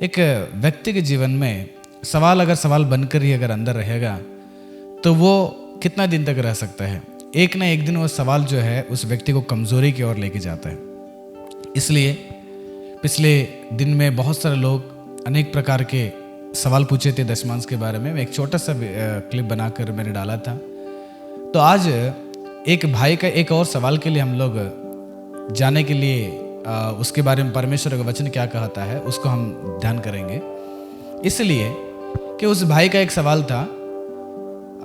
एक व्यक्ति के जीवन में सवाल अगर सवाल बनकर ही अगर अंदर रहेगा तो वो कितना दिन तक रह सकता है। एक ना एक दिन वो सवाल जो है उस व्यक्ति को कमज़ोरी की ओर लेके जाता है। इसलिए पिछले दिन में बहुत सारे लोग अनेक प्रकार के सवाल पूछे थे दशमांश के बारे में। मैं एक छोटा सा क्लिप बनाकर मैंने डाला था। तो आज एक भाई का एक और सवाल के लिए हम लोग जाने के लिए उसके बारे में परमेश्वर का वचन क्या कहता है उसको हम ध्यान करेंगे। इसलिए कि उस भाई का एक सवाल था।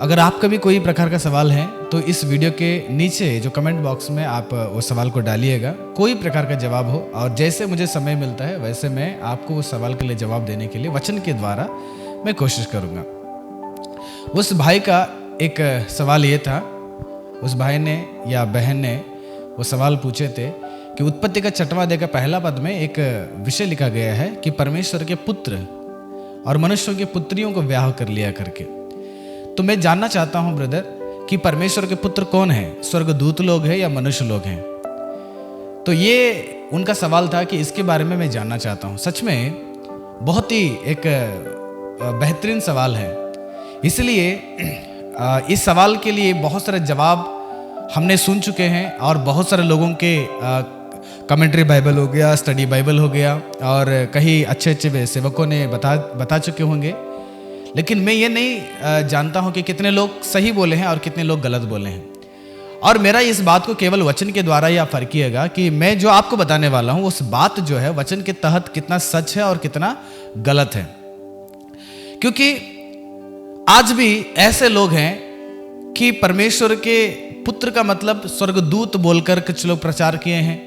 अगर आपका भी कोई प्रकार का सवाल है तो इस वीडियो के नीचे जो कमेंट बॉक्स में आप वो सवाल को डालिएगा, कोई प्रकार का जवाब हो, और जैसे मुझे समय मिलता है वैसे मैं आपको उस सवाल के लिए जवाब देने के लिए वचन के द्वारा मैं कोशिश करूँगा। उस भाई का एक सवाल ये था, उस भाई ने या बहन ने वो सवाल पूछे थे कि उत्पत्ति का 6वां अध्याय का पहला पद में एक विषय लिखा गया है कि परमेश्वर के पुत्र और मनुष्यों की पुत्रियों को ब्याह कर लिया करके। तो मैं जानना चाहता हूं ब्रदर कि परमेश्वर के पुत्र कौन है, स्वर्गदूत लोग हैं या मनुष्य लोग हैं? तो ये उनका सवाल था कि इसके बारे में मैं जानना चाहता हूं। सच में बहुत ही एक बेहतरीन सवाल है। इसलिए इस सवाल के लिए बहुत सारे जवाब हमने सुन चुके हैं और बहुत सारे लोगों के कमेंट्री बाइबल हो गया, स्टडी बाइबल हो गया, और कई अच्छे अच्छे सेवकों ने बता चुके होंगे। लेकिन मैं ये नहीं जानता हूं कि कितने लोग सही बोले हैं और कितने लोग गलत बोले हैं। और मेरा इस बात को केवल वचन के द्वारा ही आप फर्किएगा कि मैं जो आपको बताने वाला हूं उस बात जो है वचन के तहत कितना सच है और कितना गलत है। क्योंकि आज भी ऐसे लोग हैं कि परमेश्वर के पुत्र का मतलब स्वर्गदूत बोलकर कुछ लोग प्रचार किए हैं।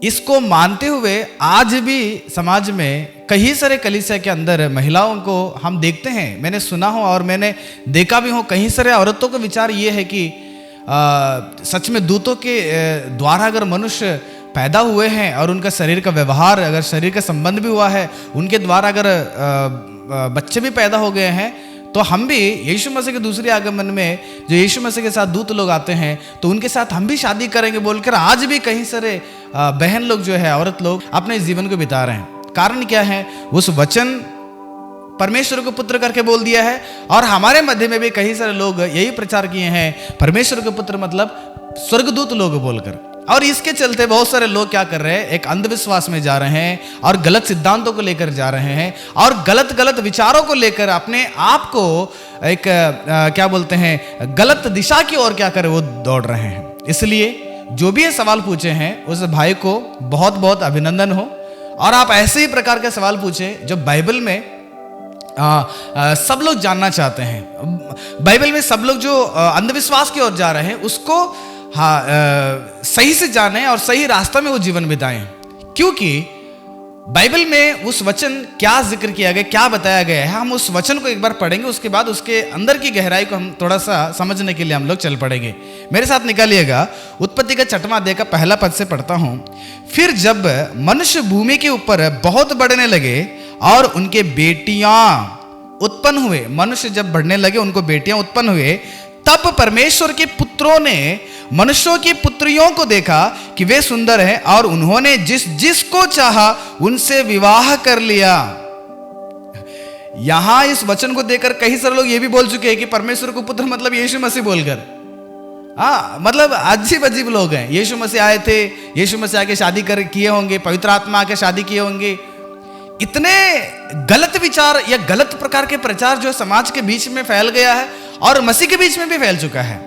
इसको मानते हुए आज भी समाज में कई सारे कलीसिया के अंदर महिलाओं को हम देखते हैं, मैंने सुना हो और मैंने देखा भी हो, कई सारे औरतों का विचार ये है कि सच में दूतों के द्वारा अगर मनुष्य पैदा हुए हैं और उनका शरीर का व्यवहार, अगर शरीर का संबंध भी हुआ है, उनके द्वारा अगर बच्चे भी पैदा हो गए हैं, तो हम भी यीशु मसीह के दूसरे आगमन में जो यीशु मसीह के साथ दूत लोग आते हैं तो उनके साथ हम भी शादी करेंगे बोलकर आज भी कई सारे बहन लोग जो है, औरत लोग अपने जीवन को बिता रहे हैं। कारण क्या है? उस वचन परमेश्वर को पुत्र करके बोल दिया है। और हमारे मध्य में भी कई सारे लोग यही प्रचार किए हैं परमेश्वर के पुत्र मतलब स्वर्गदूत लोग बोलकर। और इसके चलते बहुत सारे लोग क्या कर रहे हैं, एक अंधविश्वास में जा रहे हैं और गलत सिद्धांतों को लेकर जा रहे हैं और गलत विचारों को लेकर अपने आप को एक क्या बोलते हैं गलत दिशा की ओर क्या करे वो दौड़ रहे हैं। इसलिए जो भी ये सवाल पूछे हैं उस भाई को बहुत बहुत अभिनंदन हो। और आप ऐसे ही प्रकार के सवाल पूछे जो बाइबल में सब लोग जानना चाहते हैं। बाइबल में सब लोग जो अंधविश्वास की ओर जा रहे हैं उसको सही से जाने और सही रास्ता में वो जीवन बिताएं। क्योंकि बाइबल में उस वचन क्या जिक्र किया गया, क्या बताया गया है, हम उस वचन को एक बार पढ़ेंगे, उसके बाद उसके अंदर की गहराई को हम थोड़ा सा समझने के लिए हम लोग चल पड़ेंगे। मेरे साथ निकालिएगा उत्पत्ति का 6वां अध्याय का पहला पद से पढ़ता हूं। फिर जब मनुष्य भूमि के ऊपर बहुत बढ़ने लगे और उनके बेटियां उत्पन्न हुए, मनुष्य जब बढ़ने लगे उनको बेटियां उत्पन्न हुए, तब परमेश्वर के पुत्रों ने मनुष्यों की पुत्रियों को देखा कि वे सुंदर हैं और उन्होंने जिसको चाहा उनसे विवाह कर लिया। यहां इस वचन को देखकर कई सारे लोग ये भी बोल चुके हैं कि परमेश्वर को पुत्र मतलब यीशु मसीह बोलकर। मतलब अजीब अजीब लोग हैं। यीशु मसीह आए थे, यीशु मसीह आके शादी किए होंगे, पवित्र आत्मा आके शादी किए होंगे। इतने गलत विचार या गलत प्रकार के प्रचार जो समाज के बीच में फैल गया है और मसीह के बीच में भी फैल चुका है।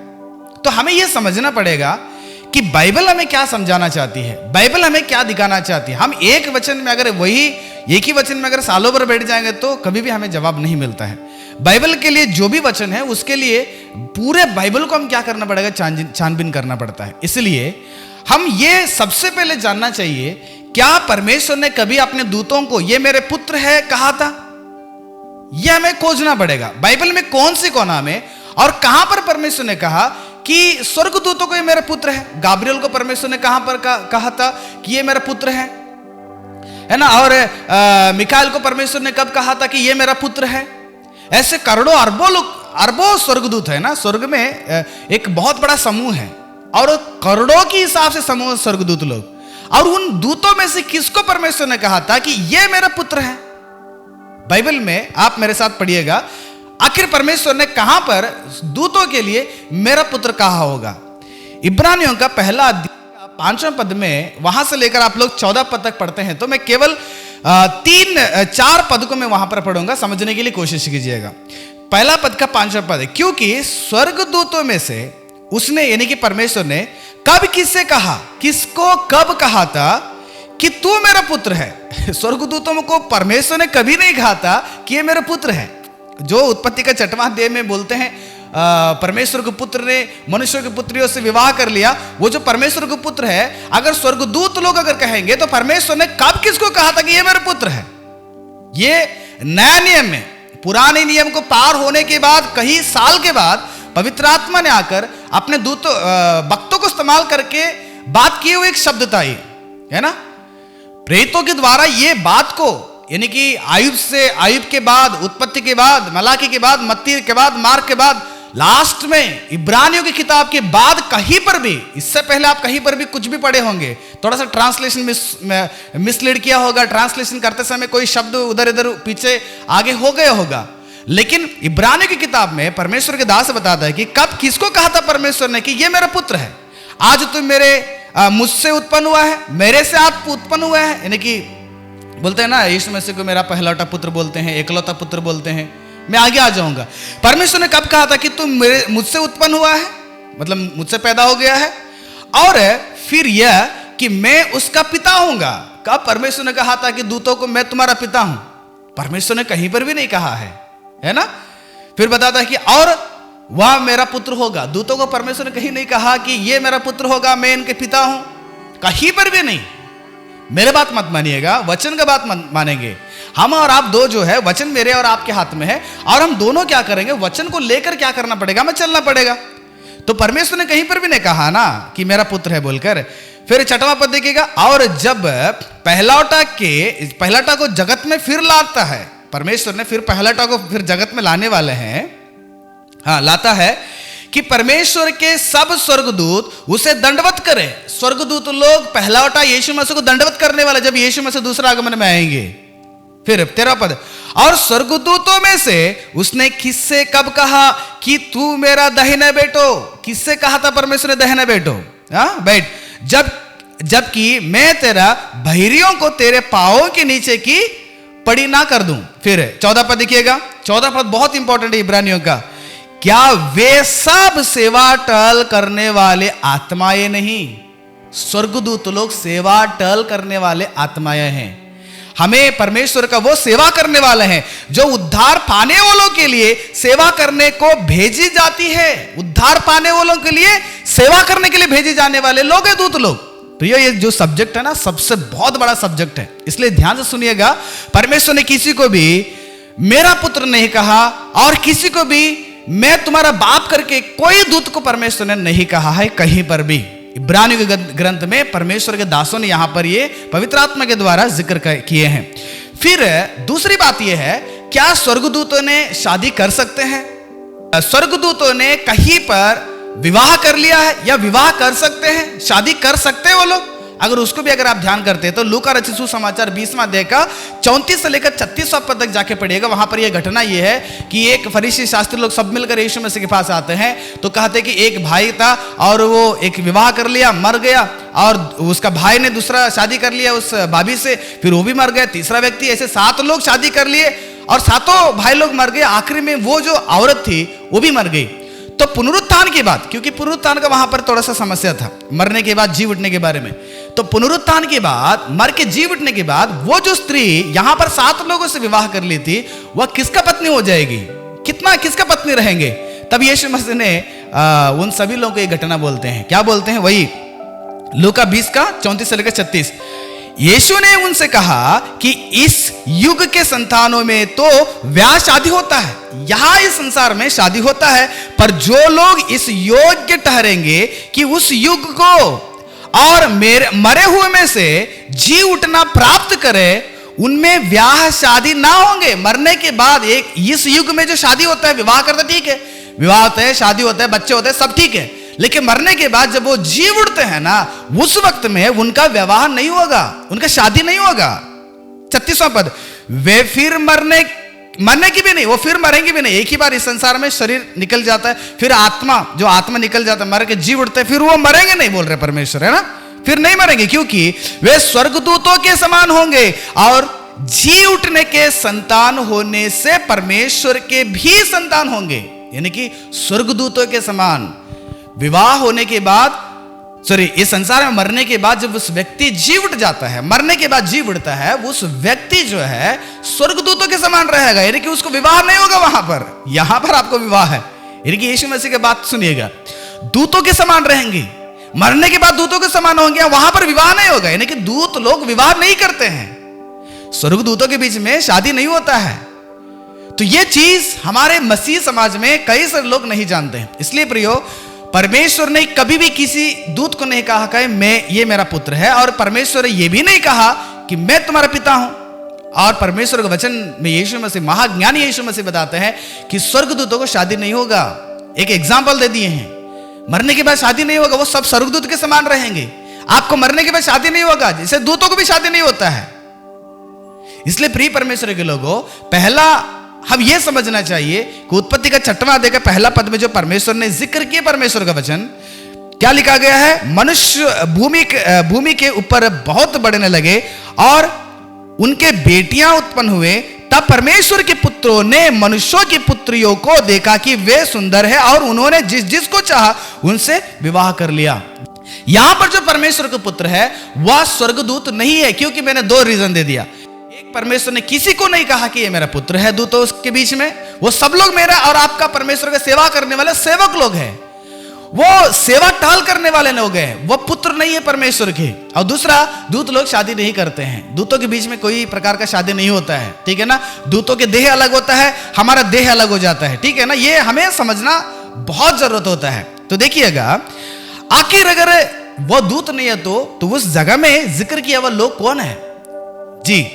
तो हमें यह समझना पड़ेगा कि बाइबल हमें क्या समझाना चाहती है, बाइबल हमें क्या दिखाना चाहती है। हम एक वचन में अगर एक ही वचन में अगर सालों भर बैठ जाएंगे तो कभी भी हमें जवाब नहीं मिलता है। बाइबल के लिए जो भी वचन है उसके लिए पूरे बाइबल को हम क्या करना पड़ेगा, छानबीन करना पड़ता है। इसलिए हम ये सबसे पहले जानना चाहिए, क्या परमेश्वर ने कभी अपने दूतों को ये मेरे पुत्र है कहा था? यह हमें खोजना पड़ेगा। बाइबल में कौन सी कोना में और कहां पर परमेश्वर ने कहा कि स्वर्गदूतों को ये मेरे पुत्र है? गाब्रियल को परमेश्वर ने कहां पर कहा था कि ये मेरा पुत्र है ना? और मिकाएल को परमेश्वर ने कब कहा था कि ये मेरा पुत्र है? ऐसे करोड़ों अरबों स्वर्गदूत है ना। स्वर्ग में एक बहुत बड़ा समूह है और करोड़ों के हिसाब से समूह स्वर्गदूत लोग। और उन दूतों में से किसको परमेश्वर ने कहा था कि ये मेरा पुत्र है? बाइबल में आप मेरे साथ पढ़िएगा, आखिर परमेश्वर ने कहां पर दूतों के लिए मेरा पुत्र कहा होगा? इब्रानियों का पहला अध्याय 5वां पद में, वहां से लेकर आप लोग 14 पद तक पढ़ते हैं, तो मैं केवल 3-4 पद को मैं वहां पर पढ़ूंगा, समझने के लिए कोशिश कीजिएगा। पहला पद का 5वां पद है, क्योंकि स्वर्गदूतों में से उसने यानी कि परमेश्वर ने कब किससे कहा, किसको कब कहा था कि तू मेरा पुत्र है? स्वर्गदूतों को परमेश्वर ने कभी नहीं कहा था कि ये मेरा पुत्र है। जो उत्पत्ति का 6वां अध्याय में बोलते हैं परमेश्वर के पुत्र ने मनुष्य की पुत्रियों से विवाह कर लिया, वो जो परमेश्वर के पुत्र है, अगर स्वर्गदूत लोग अगर कहेंगे तो परमेश्वर ने कब किसको कहा था कि ये मेरा पुत्र है? ये नया नियम में, पुराने नियम को पार होने के बाद कई साल के बाद पवित्र आत्मा ने आकर अपने दूतों भक्तों को इस्तेमाल करके बात किए हुए एक शब्द था ये, है ना? प्रेरितों के द्वारा ये बात को, यानी कि आयुब के बाद, उत्पत्ति के बाद, मलाकी के बाद, मत्ती के बाद, मार्क के बाद, लास्ट में इब्रानियों की किताब के बाद कहीं पर भी, इससे पहले आप कहीं पर भी कुछ भी पढ़े होंगे, थोड़ा सा ट्रांसलेशन मिसलीड किया होगा, ट्रांसलेशन करते समय कोई शब्द उधर इधर पीछे आगे हो गया होगा, लेकिन इब्रानियों की किताब में परमेश्वर के दास बताता है कि कब किसको कहा था परमेश्वर ने कि ये मेरा पुत्र है, आज तुम मुझसे उत्पन्न हुआ है, मेरे से आप उत्पन्न हुआ है। यानी कि बोलते हैं ना, यीशु मसीह को मेरा पहलौठा पुत्र बोलते हैं, एकलौता पुत्र बोलते हैं। मैं आगे आ जाऊंगा। परमेश्वर ने कब कहा था कि तुम मुझसे उत्पन्न हुआ है, मतलब मुझसे पैदा हो गया है, और फिर यह कि मैं उसका पिता हूंगा। कब परमेश्वर ने कहा था कि दूतों को मैं तुम्हारा पिता हूं? परमेश्वर ने कहीं पर भी नहीं कहा है ना? फिर बताता है कि और वह मेरा पुत्र होगा। दूतों को परमेश्वर ने कहीं नहीं कहा कि ये मेरा पुत्र होगा, मैं इनके पिता हूं, कहीं पर भी नहीं। मेरे बात मत मानिएगा, वचन का बात मानेंगे। हम और आप दो जो है, वचन मेरे और आपके हाथ में है, और हम दोनों क्या करेंगे, वचन को लेकर क्या करना पड़ेगा, हमें चलना पड़ेगा। तो परमेश्वर ने कहीं पर भी नहीं कहा ना कि मेरा पुत्र है बोलकर। फिर 6वां पद देखिएगा, और जब पहलाटा को जगत में फिर लाता है, परमेश्वर ने फिर पहलाटा को फिर जगत में लाने वाले हैं, हाँ लाता है कि परमेश्वर के सब स्वर्गदूत उसे दंडवत करे। स्वर्गदूत लोग पहलावटा यीशु मसीह को दंडवत करने वाले जब यीशु मसीह दूसरा आगमन में आएंगे। फिर 13वां पद, और स्वर्गदूतों में से उसने किससे कब कहा कि तू मेरा दाहिना बेटो? किससे कहा था परमेश्वर ने दाहिना बेटो? हाँ बैठ, जबकि मैं तेरा बहिरियों को तेरे पांवों के नीचे की पड़ी ना कर दूं। फिर 14 पद देखिएगा, 14 पद बहुत इंपॉर्टेंट है इब्रानियों का। क्या वे सब सेवा टहल करने वाले आत्माएं नहीं? स्वर्गदूत लोग सेवा टहल करने वाले आत्माएं हैं। हमें परमेश्वर का वो सेवा करने वाले हैं जो उद्धार पाने वालों के लिए सेवा करने को भेजी जाती है। उद्धार पाने वालों के लिए सेवा करने के लिए भेजे जाने वाले लोग हैं दूत लोग। प्रियो, ये जो सब्जेक्ट है ना, सबसे बहुत बड़ा सब्जेक्ट है, इसलिए ध्यान से सुनिएगा। परमेश्वर ने किसी को भी मेरा पुत्र नहीं कहा, और किसी को भी मैं तुम्हारा बाप करके कोई दूत को परमेश्वर ने नहीं कहा है कहीं पर भी। इब्रानियों के ग्रंथ में परमेश्वर के दासों ने यहां पर ये पवित्र आत्मा के द्वारा जिक्र किए हैं। फिर दूसरी बात यह है, क्या स्वर्गदूतों ने शादी कर सकते हैं? स्वर्गदूतों ने कहीं पर विवाह कर लिया है या विवाह कर सकते हैं, शादी कर सकते हैं वो लोग? अगर उसको भी अगर आप ध्यान करते हैं तो लूका रचित सुसमाचार 20वां अध्याय का 34 से लेकर 36वां पद तक जाके पढ़िएगा। वहां पर यह घटना यह है कि एक फरीसी शास्त्री लोग सब मिलकर यीशु मसीह के पास आते हैं, तो कहते हैं कि एक भाई था और वो एक विवाह कर लिया, मर गया, और उसका भाई ने दूसरा शादी कर लिया उस भाभी से, फिर वो भी मर गया, तीसरा व्यक्ति, ऐसे 7 लोग शादी कर लिए और 7 भाई लोग मर गए। आखिरी में वो जो औरत थी वो भी मर गई। तो पुनरुत्थान के बाद, क्योंकि पुनरुत्थान का वहां पर थोड़ा सा समस्या था, मरने के बाद जी उठने के बारे में, तो पुनरुत्थान के बाद, मर के जी उठने के बाद, वो जो स्त्री यहां पर 7 लोगों से विवाह कर ली थी, वह किसका पत्नी हो जाएगी? किसका पत्नी रहेंगे? तब यीशु मसीह ने उन सभी लोगों को एक घटना बोलते हैं। क्या बोलते हैं? वही लूका 20 का 34 से लेकर 36। यीशु ने उनसे कहा कि इस युग के संतानों में तो ब्याह शादी होता है, यहां इस संसार में शादी होता है, पर जो लोग इस योग्य ठहरेंगे कि उस युग को और मरे हुए में से जी उठना प्राप्त करे, उनमें ब्याह शादी ना होंगे। मरने के बाद इस युग में जो शादी होता है, विवाह करते ठीक है, विवाह होता है, शादी होता है, बच्चे होते हैं, सब ठीक है, लेकिन मरने के बाद जब वो जी उठते हैं ना, उस वक्त में उनका विवाह नहीं होगा, उनका शादी नहीं होगा। 36वां पद, वे फिर मरने की भी नहीं, वो फिर मरेंगे भी नहीं। एक ही बार इस संसार में शरीर निकल जाता है, फिर आत्मा निकल जाता है, मर के जी उठते हैं, फिर वो मरेंगे नहीं, बोल रहे परमेश्वर, है ना। फिर नहीं मरेंगे, क्योंकि वे स्वर्गदूतों के समान होंगे और जी उठने के संतान होने से परमेश्वर के भी संतान होंगे। यानी कि स्वर्गदूतों के समान विवाह होने के बाद, इस संसार में मरने के बाद जब उस व्यक्ति जी उठ जाता है, मरने के बाद जी उठता है, उस व्यक्ति जो है स्वर्गदूतों के समान रहेगा। यानी कि उसको विवाह नहीं होगा वहां पर, यहां पर आपको विवाह है। यानी कि यीशु मसीह की बात सुनिएगा, दूतों के समान रहेंगे, मरने के बाद दूतों के समान होंगे, वहां पर विवाह नहीं होगा। यानी कि दूत लोग विवाह नहीं करते हैं, स्वर्गदूतों के बीच में शादी नहीं होता है। तो यह चीज हमारे मसीह समाज में कई सारे लोग नहीं जानते हैं। इसलिए प्रियो, परमेश्वर ने कभी भी किसी दूत को नहीं कहा कि ये मेरा पुत्र है, और परमेश्वर ने यह भी नहीं कहा कि मैं तुम्हारा पिता हूं। और परमेश्वर के वचन में यीशु मसीह, महाज्ञानी यीशु मसीह बताते हैं कि स्वर्गदूतों को शादी नहीं होगा। एक एग्जाम्पल दे दिए हैं, मरने के बाद शादी नहीं होगा, वो सब स्वर्गदूत के समान रहेंगे। आपको मरने के बाद शादी नहीं होगा, जैसे दूतों को भी शादी नहीं होता है। इसलिए प्रिय परमेश्वर के लोगों, पहला हम यह समझना चाहिए कि उत्पत्ति का 6वां अध्याय का पहला पद में जो परमेश्वर ने जिक्र किया, परमेश्वर का वचन क्या लिखा गया है, मनुष्य भूमि के ऊपर बहुत बढ़ने लगे और उनके बेटियां उत्पन्न हुए। तब परमेश्वर के पुत्रों ने मनुष्यों की पुत्रियों को देखा कि वे सुंदर है, और उन्होंने जिसको चाहा उनसे विवाह कर लिया। यहां पर जो परमेश्वर का पुत्र है वह स्वर्गदूत नहीं है, क्योंकि मैंने 2 रीजन दे दिया। एक, परमेश्वर ने किसी को नहीं कहा कि ये मेरा पुत्र है दूतों के बीच में, वो सब लोग मेरा और आपका परमेश्वर का सेवा करने वाले सेवक लोग हैं, वो सेवा टाल करने वाले लोग हैं, वो पुत्र नहीं है परमेश्वर के। और दूसरा, दूत लोग शादी नहीं करते हैं, दूतों के बीच में कोई प्रकार का शादी नहीं होता है, ठीक है ना। दूतों के देह अलग होता है, हमारा देह अलग हो जाता है, ठीक है ना। ये हमें समझना बहुत जरूरत होता है। तो देखिएगा, आखिर अगर वो दूत नहीं है तो उस जगह में जिक्र किया हुआ लोग कौन है जी।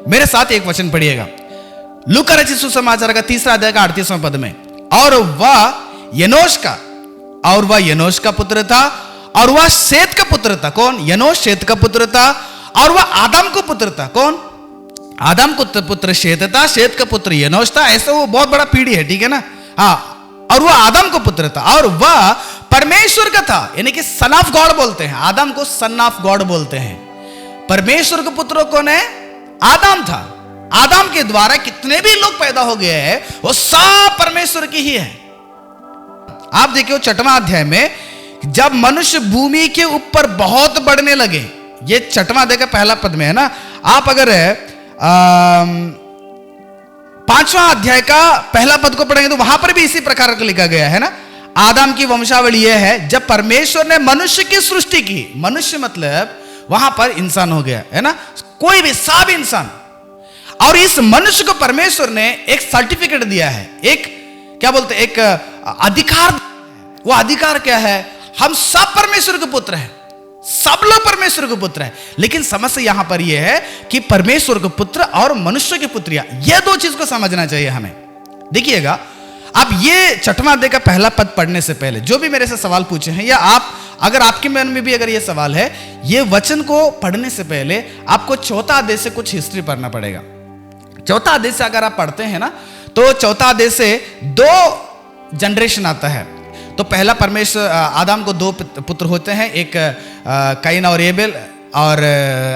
मेरे साथ एक वचन पढ़िएगा, लूका रचित सुसमाचार का 3 अध्याय का 38वां पद में, और वह यनोश का पुत्र था, और वह शेत का पुत्र था। कौन? यनोश शेत का पुत्र था, और वह आदम को पुत्र था। कौन? आदम को पुत्र शेत था, शेत का पुत्र यनोश था। ऐसा वो बहुत बड़ा पीढ़ी है, ठीक है ना। हाँ, और वह आदम को पुत्र था, और वह परमेश्वर का था। यानी कि सन ऑफ गॉड बोलते हैं, आदम को सन ऑफ गॉड बोलते हैं। परमेश्वर का पुत्र कौन है? आदम था। आदम के द्वारा कितने भी लोग पैदा हो गए हैं, वो सब परमेश्वर की ही है। आप देखिए 6वां अध्याय में, जब मनुष्य भूमि के ऊपर बहुत बढ़ने लगे, ये 6वां अध्याय का पहला पद में है ना। आप अगर 5वां अध्याय का पहला पद को पढ़ेंगे तो वहां पर भी इसी प्रकार का लिखा गया है ना। आदम की वंशावली यह है, जब परमेश्वर ने मनुष्य की सृष्टि की, मनुष्य मतलब वहां पर इंसान हो गया है ना, कोई भी सब इंसान। और इस मनुष्य को परमेश्वर ने एक सर्टिफिकेट दिया है, एक क्या बोलते हैं, एक अधिकार। वो अधिकार क्या है? हम सब परमेश्वर के पुत्र हैं, सब लोग परमेश्वर के पुत्र हैं। लेकिन समस्या यहां पर यह है कि परमेश्वर के पुत्र और मनुष्य के पुत्रियां, ये 2 चीज को समझना चाहिए हमें। देखिएगा, अब ये 6वां अध्याय का पहला पद पढ़ने से पहले जो भी मेरे से सवाल पूछे हैं, या आप अगर आपके मन में भी अगर ये सवाल है, ये वचन को पढ़ने से पहले आपको 4वां अध्याय से कुछ हिस्ट्री पढ़ना पड़ेगा। 4वां अध्याय से अगर आप पढ़ते हैं ना, तो 4वां अध्याय से 2 जनरेशन आता है। तो पहला, परमेश्वर आदम को 2 पुत्र होते हैं, एक कैन और एबेल, और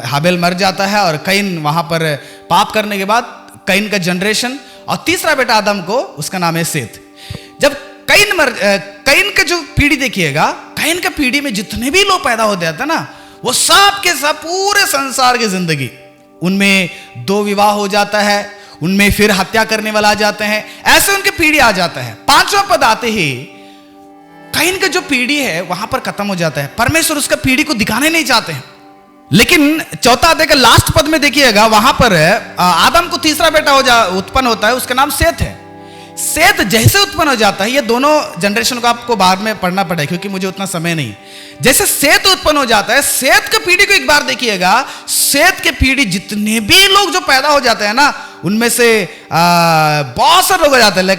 हाबेल मर जाता है, और कैन वहां पर पाप करने के बाद कैन का जनरेशन, और तीसरा बेटा आदम को, उसका नाम है सेत। जब कैन का जो पीढ़ी देखिएगा, कैन का पीढ़ी में जितने भी लोग पैदा होते हैं ना, वो सब के सब पूरे संसार की जिंदगी, उनमें 2 विवाह हो जाता है, उनमें फिर हत्या करने वाला आ जाते हैं, ऐसे उनकी पीढ़ी आ जाता है। 5वां पद आते ही कैन का जो पीढ़ी है वहां पर खत्म हो जाता है। परमेश्वर उसका पीढ़ी को दिखाने नहीं चाहते हैं। लेकिन 4वां अध्याय के लास्ट पद में देखिएगा, वहां पर आदम को तीसरा बेटा उत्पन्न होता है, उसका नाम सेत है। सेत जैसे उत्पन्न हो जाता है, ये दोनों जनरेशन को आपको बाद में पढ़ना पड़ेगा क्योंकि मुझे उतना समय नहीं। जैसे सेत उत्पन्न हो जाता है, सेत के पीढ़ी को एक बार देखिएगा, सेत के पीढ़ी जितने भी लोग जो पैदा हो जाते हैं ना, उनमें से बहुत सारे लोग हो जाते हैं।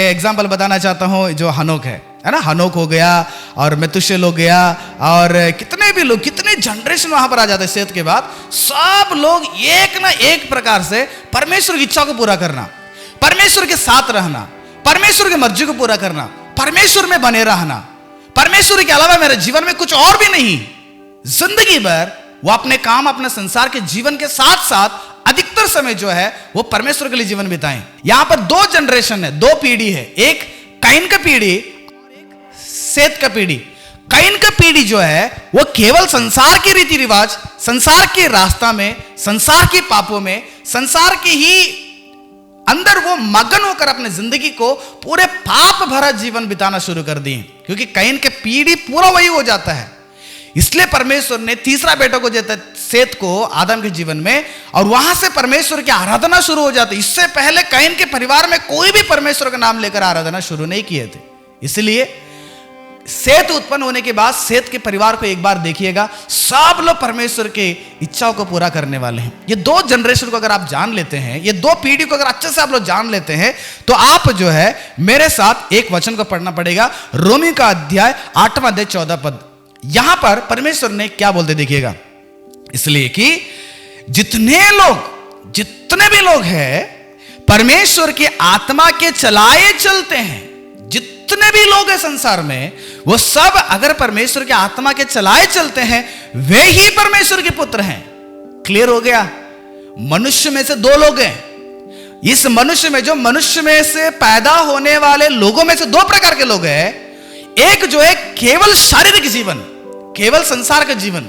एग्जाम्पल बताना चाहता हूं, जो हनोक है है ना, हनोक हो गया और मेतुशेल हो गया और कितने भी लोग, कितने जनरेशन वहां पर आ जाते हैं सेत के बाद। सब लोग एक ना एक प्रकार से परमेश्वर की इच्छा को पूरा करना, परमेश्वर के साथ रहना, परमेश्वर की मर्जी को पूरा करना, परमेश्वर में बने रहना, परमेश्वर के अलावा मेरे जीवन में कुछ और भी नहीं। जिंदगी भर वो अपने काम, अपने संसार के जीवन के साथ साथ अधिकतर समय जो है वो परमेश्वर के लिए जीवन बिताएं। यहां पर दो जनरेशन है, दो पीढ़ी है, एक कैन का पीढ़ी और एक सेत का पीढ़ी। कैन का पीढ़ी जो है वो केवल संसार के रीति रिवाज, संसार के रास्ता में, संसार के पापों में, संसार के ही अंदर वो मगन होकर अपने जिंदगी को पूरे पाप भरा जीवन बिताना शुरू कर दिए, क्योंकि कैन के पीढ़ी पूरा वही हो जाता है। इसलिए परमेश्वर ने तीसरा बेटा को देता सेत को आदम के जीवन में, और वहां से परमेश्वर की आराधना शुरू हो जाती। इससे पहले कैन के परिवार में कोई भी परमेश्वर का नाम लेकर आराधना शुरू नहीं किए थे। इसलिए सेत उत्पन्न होने के बाद सेत के परिवार को एक बार देखिएगा, सब लोग परमेश्वर के इच्छाओं को पूरा करने वाले हैं। ये दो जनरेशन को अगर आप जान लेते हैं, ये दो पीढ़ी को अगर अच्छे से आप लोग जान लेते हैं, तो आप जो है मेरे साथ एक वचन को पढ़ना पड़ेगा, रोमी का अध्याय 8वां अध्याय 14 पद। यहां पर परमेश्वर ने क्या बोलते देखिएगा, इसलिए कि जितने भी लोग हैं परमेश्वर की आत्मा के चलाए चलते हैं, जितने भी लोग हैं संसार में, वो सब अगर परमेश्वर के आत्मा के चलाए चलते हैं, वे ही परमेश्वर के पुत्र हैं। क्लियर हो गया? मनुष्य में से दो लोग हैं। इस मनुष्य में, जो मनुष्य में से पैदा होने वाले लोगों में से दो प्रकार के लोग हैं। एक जो है केवल शारीरिक जीवन, केवल संसार का जीवन,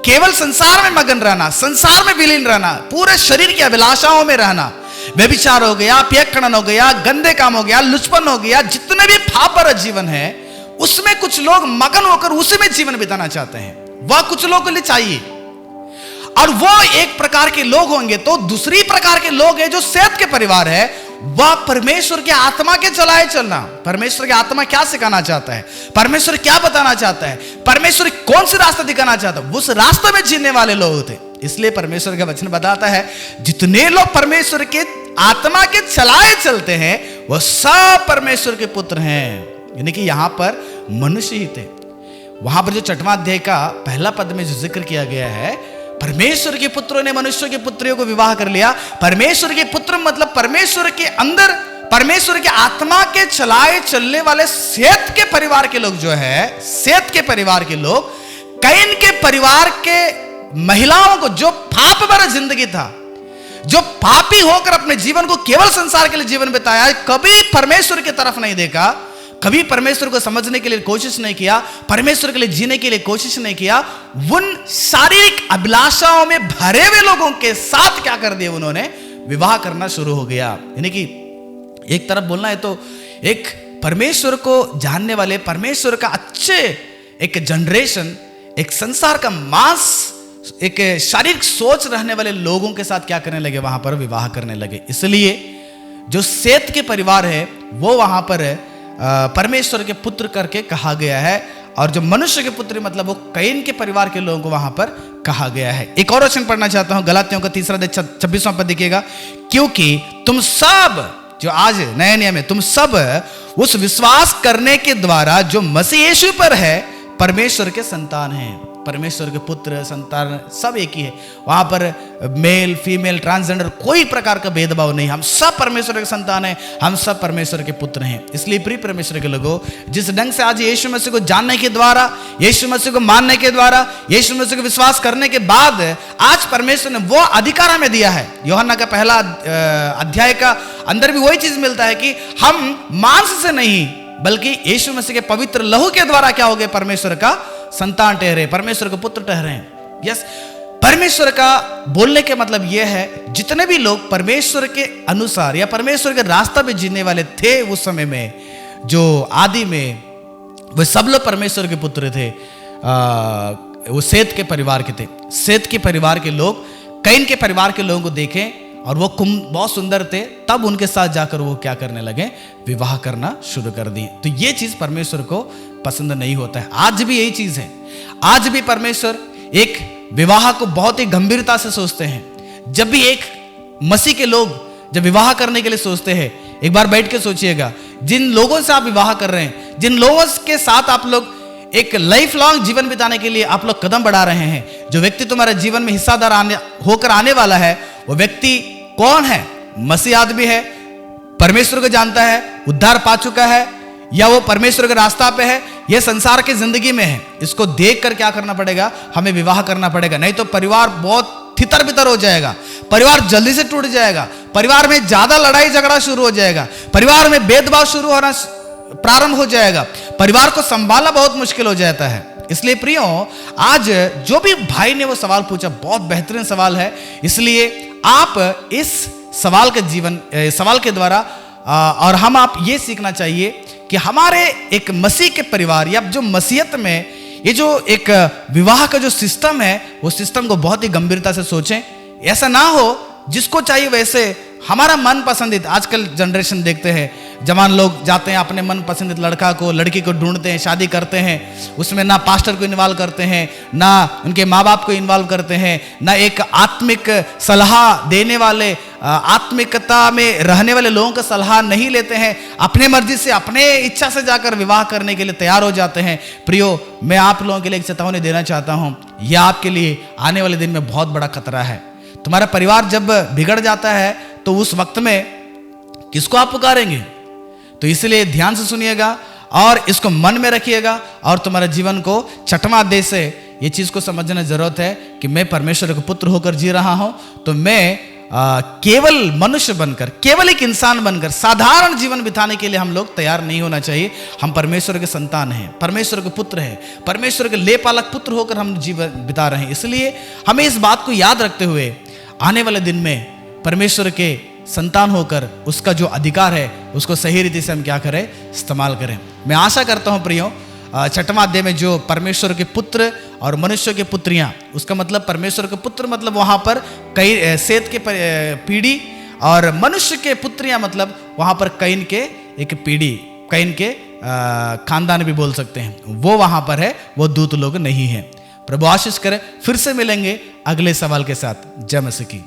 केवल संसार में मगन रहना, संसार में विलीन रहना, पूरे शरीर की अभिलाषाओं में रहना, व्यभिचार हो गया, पियक्कड़न हो गया, गंदे काम हो गया, लुचपन हो गया, जितने भी पाप भरा जीवन है उसमें कुछ लोग मगन होकर उसी में जीवन बिताना चाहते हैं। वह कुछ लोगों के लिए चाहिए, और वो एक प्रकार के लोग होंगे। तो दूसरी प्रकार के लोग हैं जो सेत के परिवार है, वह परमेश्वर के आत्मा के चलाए चलना। परमेश्वर की आत्मा क्या सिखाना चाहता है, परमेश्वर क्या बताना चाहता है, परमेश्वर कौन सी रास्ता दिखाना चाहता है, उस रास्ते में जीने वाले लोग होते। इसलिए परमेश्वर का वचन बताता है, जितने लोग परमेश्वर के आत्मा के चलाए चलते हैं वह सब परमेश्वर के पुत्र हैं। यानी कि यहां पर मनुष्य ही थे। वहां पर जो 6वां अध्याय का पहला पद में जो जिक्र किया गया है, परमेश्वर के पुत्रों ने मनुष्यों की पुत्रियों को विवाह कर लिया। परमेश्वर के पुत्र मतलब परमेश्वर के अंदर, परमेश्वर के आत्मा के चलाए चलने वाले सेत के परिवार के लोग जो है, सेत के परिवार के लोग, कैन के परिवार के महिलाओं को, जो पाप भरा जिंदगी था, जो पापी होकर अपने जीवन को केवल संसार के लिए जीवन बिताया, कभी परमेश्वर की तरफ नहीं देखा, कभी परमेश्वर को समझने के लिए कोशिश नहीं किया, परमेश्वर के लिए जीने के लिए कोशिश नहीं किया, उन शारीरिक अभिलाषाओं में भरे हुए लोगों के साथ क्या कर दिया, उन्होंने विवाह करना शुरू हो गया। यानी कि एक तरफ बोलना है तो एक परमेश्वर को जानने वाले, परमेश्वर का अच्छे एक जनरेशन, एक संसार का मांस, एक शारीरिक सोच रहने वाले लोगों के साथ क्या करने लगे, वहां पर विवाह करने लगे। इसलिए जो सेत के परिवार है वो वहां पर परमेश्वर के पुत्र करके कहा गया है, और जो मनुष्य के पुत्र मतलब वो कैन के परिवार के लोगों को वहां पर कहा गया है। एक और वचन पढ़ना चाहता हूं, गलातियों का 3 अध्याय 26वां पद देखिएगा, क्योंकि तुम सब, जो आज नए नियम में, तुम सब उस विश्वास करने के द्वारा जो मसीह यीशु पर है परमेश्वर के संतान हैं। परमेश्वर के पुत्र, संतान सब एक ही है। वहां पर मेल फीमेल ट्रांसजेंडर कोई प्रकार का भेदभाव नहीं, हम सब परमेश्वर के संतान हैं, हम सब परमेश्वर के पुत्र हैं। इसलिए प्रिय परमेश्वर के लोगों, जिस ढंग से आज यीशु मसीह को जानने के द्वारा, यीशु मसीह को मानने के द्वारा, यीशु मसीह को विश्वास करने के बाद आज परमेश्वर ने वो अधिकार हमें दिया है। यूहन्ना का पहला अध्याय का अंदर भी वही चीज मिलता है कि हम मांस से नहीं बल्कि यीशु मसीह के पवित्र लहू के द्वारा क्या हो गए, परमेश्वर का संतान ठहरे, परमेश्वर के पुत्र ठहरे। यस, परमेश्वर का बोलने के मतलब यह है, जितने भी लोग परमेश्वर के अनुसार या परमेश्वर के रास्ता पे जीने वाले थे उस समय में, जो आदि में, वे सब लोग परमेश्वर के पुत्र थे। वो सेत के परिवार के थे। सेत के परिवार के लोग कैन के परिवार के लोगों को देखें और वो बहुत सुंदर थे, तब उनके साथ जाकर वो क्या करने लगे, विवाह करना शुरू कर दिए। तो ये चीज परमेश्वर को पसंद नहीं होता है। आज भी यही चीज है। आज भी परमेश्वर एक विवाह को बहुत ही गंभीरता से सोचते हैं। जब भी एक मसीह के लोग जब विवाह करने के लिए सोचते हैं, एक बार बैठ के सोचिएगा, जिन लोगों से आप विवाह कर रहे हैं, जिन लोगों के साथ आप लोग एक लाइफ लॉन्ग जीवन बिताने के लिए आप लोग कदम बढ़ा रहे हैं, जो व्यक्ति तुम्हारे जीवन में हिस्सादार होकर आने वाला है, वो व्यक्ति कौन है? मसीह आदमी है, परमेश्वर को जानता है, उद्धार पा चुका है, या वो परमेश्वर के रास्ता पे है, यह संसार की जिंदगी में है। इसको देखकर क्या करना पड़ेगा? हमें विवाह करना पड़ेगा, नहीं तो परिवार बहुत तितर बितर हो जाएगा, परिवार जल्दी से टूट जाएगा, परिवार में ज्यादा लड़ाई झगड़ा शुरू हो जाएगा, परिवार में भेदभाव शुरू होना प्रारंभ हो जाएगा, परिवार को संभालना बहुत मुश्किल हो जाता है। इसलिए प्रियो, आज जो भी भाई ने वो सवाल पूछा, बहुत बेहतरीन सवाल है। इसलिए आप इस सवाल के द्वारा और आप ये सीखना चाहिए कि हमारे एक मसीह के परिवार या जो मसीहत में ये जो एक विवाह का जो सिस्टम है, वो सिस्टम को बहुत ही गंभीरता से सोचें। ऐसा ना हो जिसको चाहिए वैसे हमारा मन पसंदित, आजकल जनरेशन देखते हैं, जवान लोग जाते हैं अपने मन पसंदित लड़का को लड़की को ढूंढते हैं, शादी करते हैं, उसमें ना पास्टर को इन्वॉल्व करते हैं, ना उनके माँ बाप को इन्वॉल्व करते हैं, ना एक आत्मिक सलाह देने वाले, आत्मिकता में रहने वाले लोगों का सलाह नहीं लेते हैं, अपने मर्जी से अपने इच्छा से जाकर विवाह करने के लिए तैयार हो जाते हैं। प्रियो, मैं आप लोगों के लिए एक चेतावनी देना चाहता हूं, यह आपके लिए आने वाले दिन में बहुत बड़ा खतरा है। तुम्हारा परिवार जब बिगड़ जाता है तो उस वक्त में किसको आप पुकारेंगे? तो इसलिए ध्यान से सुनिएगा और इसको मन में रखिएगा, और तुम्हारे जीवन को छठवां अध्याय से ये चीज को समझने की जरूरत है कि मैं परमेश्वर का पुत्र होकर जी रहा हूं, तो मैं केवल मनुष्य बनकर, केवल एक इंसान बनकर साधारण जीवन बिताने के लिए हम लोग तैयार नहीं होना चाहिए। हम परमेश्वर के संतान हैं, परमेश्वर के पुत्र हैं, परमेश्वर के लेपालक पुत्र होकर हम जीवन बिता रहे हैं। इसलिए हमें इस बात को याद रखते हुए आने वाले दिन में परमेश्वर के संतान होकर उसका जो अधिकार है उसको सही रीति से हम क्या करें? इस्तेमाल करें। मैं आशा करता हूं प्रियो, छठवां अध्याय में जो परमेश्वर के पुत्र और मनुष्य के पुत्रियां, उसका मतलब परमेश्वर के पुत्र मतलब वहां पर कई सेत के पीढ़ी, और मनुष्य के पुत्रियां मतलब वहां पर कैन के एक पीढ़ी, कैन के खानदान भी बोल सकते हैं, वो वहां पर है, वो दूत लोग नहीं है। प्रभु आशीष करे। फिर से मिलेंगे अगले सवाल के साथ। जय मसीह की।